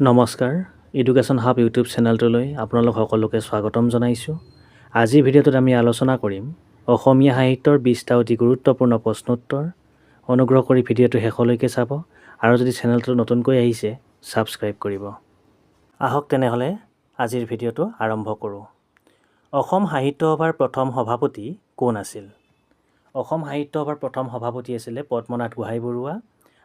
নমস্কাৰ, education hub YouTube চেনেলটোলৈ আপোনালোক সকলোকে স্বাগতম জনাইছোঁ। আজিৰ ভিডিঅ'টোত আমি আলোচনা কৰিম অসমীয়া সাহিত্যৰ 20টা অতি গুৰুত্বপূৰ্ণ প্ৰশ্নোত্তৰ। অনুগ্ৰহ কৰি ভিডিঅ'টো শেষলৈকে চাব আৰু যদি চেনেলটো নতুনকৈ আহিছে ছাবস্ক্ৰাইব কৰিব। আহক তেনেহ'লে আজিৰ ভিডিঅ'টো আৰম্ভ কৰোঁ। অসম সাহিত্য সভাৰ প্ৰথম সভাপতি কোন আছিল? অসম সাহিত্য সভাৰ প্ৰথম সভাপতি আছিলে পদ্মনাথ গোহাঁই বৰুৱা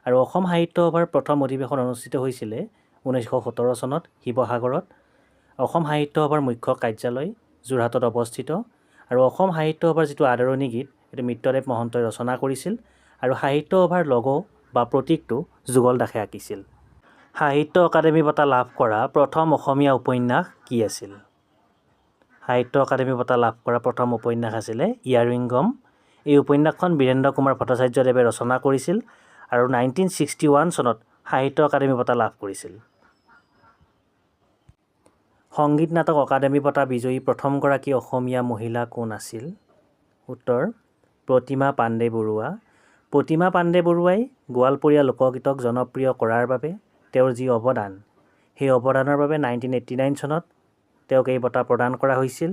আৰু অসম সাহিত্য সভাৰ প্ৰথম অধিৱেশন অনুষ্ঠিত হৈছিলে 1917 চনত শিৱসাগৰত। অসম সাহিত্য সভাৰ মুখ্য কাৰ্যালয় যোৰহাটত অৱস্থিত আৰু অসম সাহিত্য সভাৰ যিটো আদৰণি গীত এইটো মিত্ৰদেৱ মহন্তই ৰচনা কৰিছিল আৰু সাহিত্য সভাৰ লগো বা প্ৰতীকটো যুগল দাসে আঁকিছিল। সাহিত্য অকাডেমি বঁটা লাভ কৰা প্ৰথম অসমীয়া উপন্যাস কি আছিল? সাহিত্য অকাডেমি বঁটা লাভ কৰা প্ৰথম উপন্যাস আছিলে ইয়াৰিংগম। এই উপন্যাসখন বীৰেন্দ্ৰ কুমাৰ ভট্টাচাৰ্যদেৱে ৰচনা কৰিছিল আৰু 1961 চনত সাহিত্য অকাডেমি বঁটা লাভ কৰিছিল। সংগীত নাটক অকাডেমি বঁটা বিজয়ী প্ৰথমগৰাকী অসমীয়া মহিলা কোন আছিল? উত্তৰ প্ৰতিমা পাণ্ডে বৰুৱা। প্ৰতিমা পাণ্ডে বৰুৱাই গোৱালপৰীয়া লোকগীতক জনপ্ৰিয় কৰাৰ বাবে তেওঁৰ যি অৱদান, সেই অৱদানৰ বাবে 1989 চনত তেওঁক এই বঁটা প্ৰদান কৰা হৈছিল।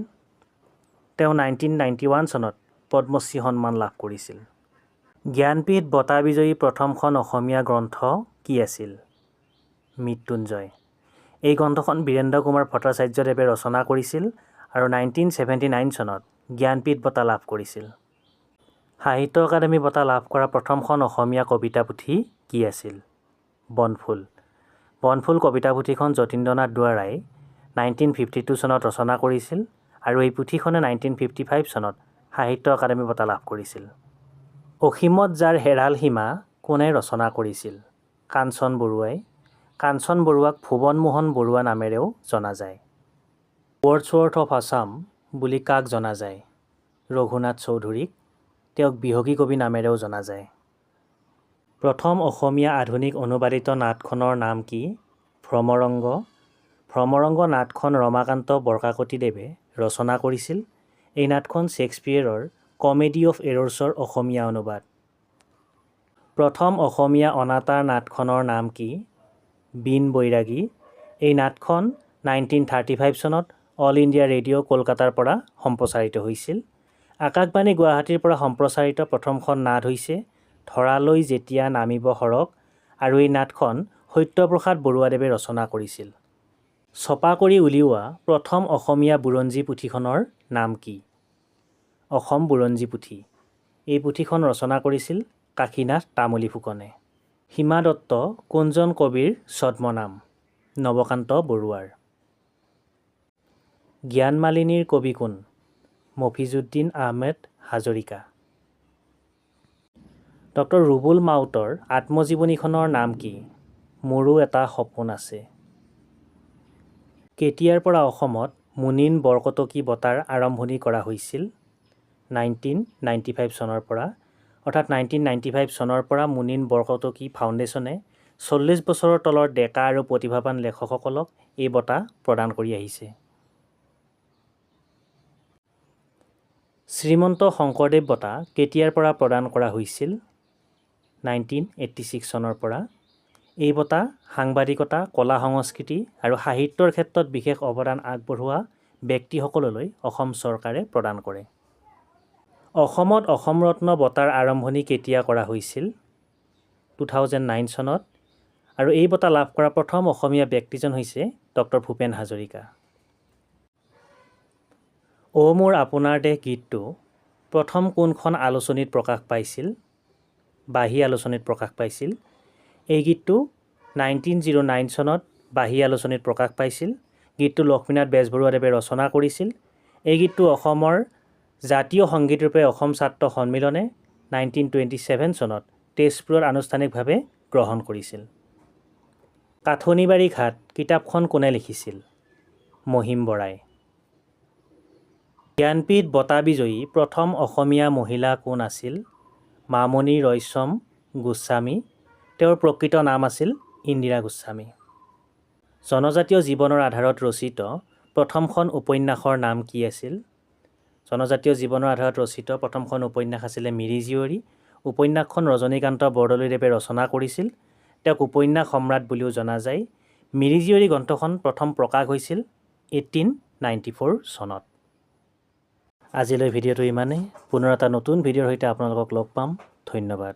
তেওঁ 1991 চনত পদ্মশ্ৰী সন্মান লাভ কৰিছিল। জ্ঞানপীঠ বঁটা বিজয়ী প্ৰথমখন অসমীয়া গ্ৰন্থ কি আছিল? মৃত্যুঞ্জয়। এই গ্ৰন্থখন বীৰেন্দ্ৰ কুমাৰ ভট্টাচাৰ্যদেৱে ৰচনা কৰিছিল আৰু 1979 চনত জ্ঞানপীঠ বঁটা লাভ কৰিছিল। সাহিত্য অকাডেমি বঁটা লাভ কৰা প্ৰথমখন অসমীয়া কবিতা পুথি কি আছিল? বনফুল। বনফুল কবিতা পুথিখন যতীন্দ্ৰনাথ দুৱৰাই 1952 চনত ৰচনা কৰিছিল আৰু এই পুথিখনে 1955 চনত সাহিত্য অকাডেমি বঁটা লাভ কৰিছিল। অসীমত যাৰ হেৰাল সীমা কোনে ৰচনা কৰিছিল? কাঞ্চন বৰুৱাই। কাঞ্চন বৰুৱাক ভুৱন মোহন বৰুৱা নামেৰেও জনা যায়। ৱৰ্ডছৱৰ্থ অফ আছাম বুলি কাক জনা যায়? ৰঘুনাথ চৌধুৰীক। তেওঁক বিহগী কবি নামেৰেও জনা যায়। প্ৰথম অসমীয়া আধুনিক অনুবাদিত নাটখনৰ নাম কি? ভ্ৰমৰংগ। ভ্ৰমৰংগ নাটখন ৰমাকান্ত বৰকাকতিদেৱে ৰচনা কৰিছিল। এই নাটখন শ্বেক্সপিয়েৰৰ কমেডি অফ এৰৰ্ছৰ অসমীয়া অনুবাদ। প্ৰথম অসমীয়া অনাতাঁৰ নাটখনৰ নাম কি? বীণ বৈৰাগী। এই নাটখন 1935 চনত অল ইণ্ডিয়া ৰেডিঅ' কলকাতাৰ পৰা সম্প্ৰচাৰিত হৈছিল। আকাশবাণী গুৱাহাটীৰ পৰা সম্প্ৰচাৰিত প্ৰথমখন নাট হৈছে ধৰালৈ যেতিয়া নামিব সৰগ আৰু এই নাটখন সত্যপ্ৰসাদ বৰুৱাদেৱে ৰচনা কৰিছিল। ছপা কৰি উলিওৱা প্ৰথম অসমীয়া বুৰঞ্জী পুথিখনৰ নাম কি? অসম বুৰঞ্জী পুথি। এই পুথিখন ৰচনা কৰিছিল কাশীনাথ তামুলী ফুকনে। সীমা দত্ত কোনজন কবিৰ ছদ্মনাম? নৱকান্ত বৰুৱাৰ। জ্ঞানমালিনীৰ কবি কোন? মফিজুদ্দিন আহমেদ হাজৰিকা। ডক্টৰ ৰুবুল মাউতৰ আত্মজীৱনীখনৰ নাম কি? মোৰো এটা সপোন আছে। কেতিয়াৰ পৰা অসমত মুনীন বৰকটকী বঁটাৰ আৰম্ভণি কৰা হৈছিল? 1995 চনৰ পৰা। অৰ্থাৎ 1995 চনৰ পৰা মুনীন বৰকটকী ফাউণ্ডেশ্যনে 40 বছৰৰ তলৰ ডেকা আৰু প্ৰতিভাৱান লেখকসকলক এই বঁটা প্ৰদান কৰি আহিছে। শ্ৰীমন্ত শংকৰদেৱ বঁটা কেতিয়াৰ পৰা প্ৰদান কৰা হৈছিল? 1986 চনৰ পৰা। এই বঁটা সাংবাদিকতা, কলা সংস্কৃতি আৰু সাহিত্যৰ ক্ষেত্ৰত বিশেষ অৱদান আগবঢ়োৱা ব্যক্তিসকললৈ অসম চৰকাৰে প্ৰদান কৰে। অসমত অসম ৰত্ন বঁটাৰ আৰম্ভণি কেতিয়া কৰা হৈছিল? 2009 চনত আৰু এই বঁটা লাভ কৰা প্ৰথম অসমীয়া ব্যক্তিজন হৈছে ডক্টৰ ভূপেন হাজৰিকা। অ মোৰ আপোনাৰ দেশ গীতটো প্ৰথম কোনখন আলোচনীত প্ৰকাশ পাইছিল? বাঁহী আলোচনীত প্ৰকাশ পাইছিল। এই গীতটো 1909 চনত বাঁহী আলোচনীত প্ৰকাশ পাইছিল। গীতটো লক্ষ্মীনাথ বেজবৰুৱাদেৱে ৰচনা কৰিছিল। এই গীতটো অসমৰ জাতীয় সংগীতৰূপে অসম ছাত্ৰ সন্মিলনে 1927 চনত তেজপুৰত আনুষ্ঠানিকভাৱে গ্ৰহণ কৰিছিল। কাঠনিবাৰী ঘাট কিতাপখন কোনে লিখিছিল? মহিম বৰাই। জ্ঞানপীঠ বঁটা বিজয়ী প্ৰথম অসমীয়া মহিলা কোন আছিল? মামণি ৰয়ছম গোস্বামী। তেওঁৰ প্ৰকৃত নাম আছিল ইন্দিৰা গোস্বামী। জনজাতীয় জীৱনৰ আধাৰত ৰচিত প্ৰথমখন উপন্যাসৰ নাম কি আছিল? জনজাতীয় জীৱনৰ আধাৰত ৰচিত প্ৰথমখন উপন্যাস আছিলে মিৰি জীয়ৰী। উপন্যাসখন ৰজনীকান্ত বৰদলৈদেৱে ৰচনা কৰিছিল। তেওঁক উপন্যাস সম্ৰাট বুলিও জনা যায়। মিৰিজীয়ৰী গ্ৰন্থখন প্ৰথম প্ৰকাশ হৈছিল 1894 চনত। আজিলৈ ভিডিঅ'টো ইমানেই। পুনৰ এটা নতুন ভিডিঅ'ৰ সৈতে আপোনালোকক লগ পাম। ধন্যবাদ।